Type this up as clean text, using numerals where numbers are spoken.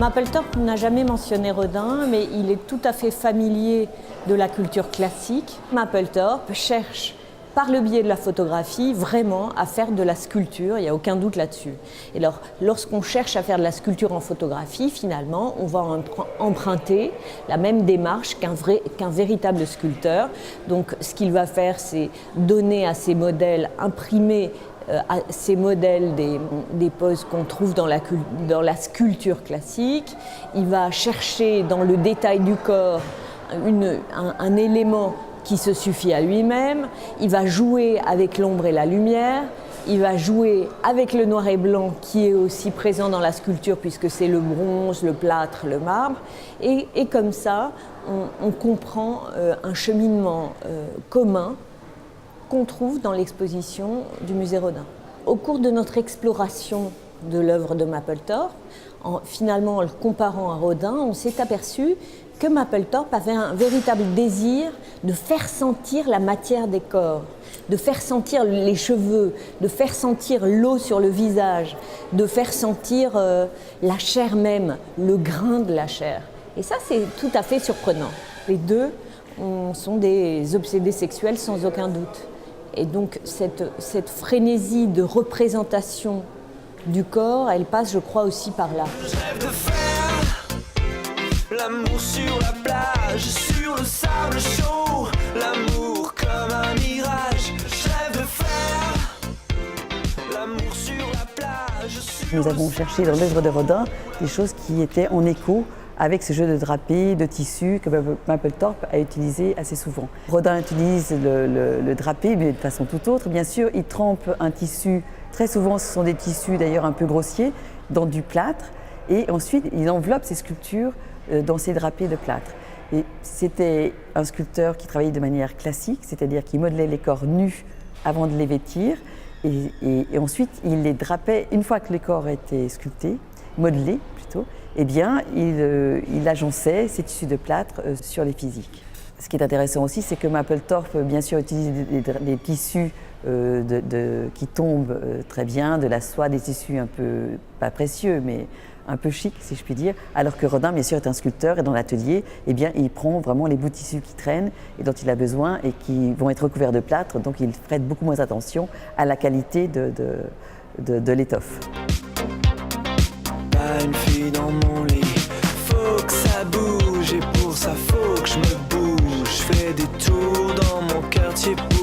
Mapplethorpe n'a jamais mentionné Rodin, mais il est tout à fait familier de la culture classique. Mapplethorpe cherche, par le biais de la photographie, vraiment à faire de la sculpture, il n'y a aucun doute là-dessus. Et alors, lorsqu'on cherche à faire de la sculpture en photographie, finalement, on va emprunter la même démarche qu'un véritable sculpteur. Donc, ce qu'il va faire, c'est donner à ces modèles, imprimer à ces modèles des poses qu'on trouve dans la sculpture classique. Il va chercher dans le détail du corps un élément qui se suffit à lui-même. Il va jouer avec l'ombre et la lumière. Il va jouer avec le noir et blanc qui est aussi présent dans la sculpture puisque c'est le bronze, le plâtre, le marbre. Et comme ça, on comprend un cheminement commun qu'on trouve dans l'exposition du musée Rodin. Au cours de notre exploration de l'œuvre de Mapplethorpe, finalement en le comparant à Rodin, on s'est aperçu que Mapplethorpe avait un véritable désir de faire sentir la matière des corps, de faire sentir les cheveux, de faire sentir l'eau sur le visage, de faire sentir la chair même, le grain de la chair. Et ça, c'est tout à fait surprenant. Les deux sont des obsédés sexuels sans aucun doute. Et donc cette frénésie de représentation du corps, elle passe, je crois, aussi par là. Je rêve de faire l'amour sur la plage, sur le sable chaud, l'amour comme un mirage. Je rêve de faire l'amour sur la plage. Nous avons cherché dans l'œuvre de Rodin des choses qui étaient en écho avec ce jeu de drapé, de tissu que Mapplethorpe a utilisé assez souvent. Rodin utilise le drapé, mais de façon tout autre. Bien sûr, il trempe un tissu, très souvent ce sont des tissus d'ailleurs un peu grossiers, dans du plâtre, et ensuite il enveloppe ses sculptures dans ces drapés de plâtre. Et c'était un sculpteur qui travaillait de manière classique, c'est-à-dire qu'il modelait les corps nus avant de les vêtir, et ensuite il les drapait, une fois que les corps étaient sculptés, modelés plutôt, eh bien, il agençait ces tissus de plâtre sur les physiques. Ce qui est intéressant aussi, c'est que Mapplethorpe, bien sûr, utilise des tissus qui tombent très bien, de la soie, des tissus un peu, pas précieux, mais un peu chic, si je puis dire, alors que Rodin, bien sûr, est un sculpteur et dans l'atelier, eh bien, il prend vraiment les bouts de tissus qui traînent et dont il a besoin et qui vont être recouverts de plâtre, donc il prête beaucoup moins attention à la qualité de l'étoffe. Pas une fille dans mon lit, faut que ça bouge et pour ça faut que je me bouge. Je fais des tours dans mon quartier pour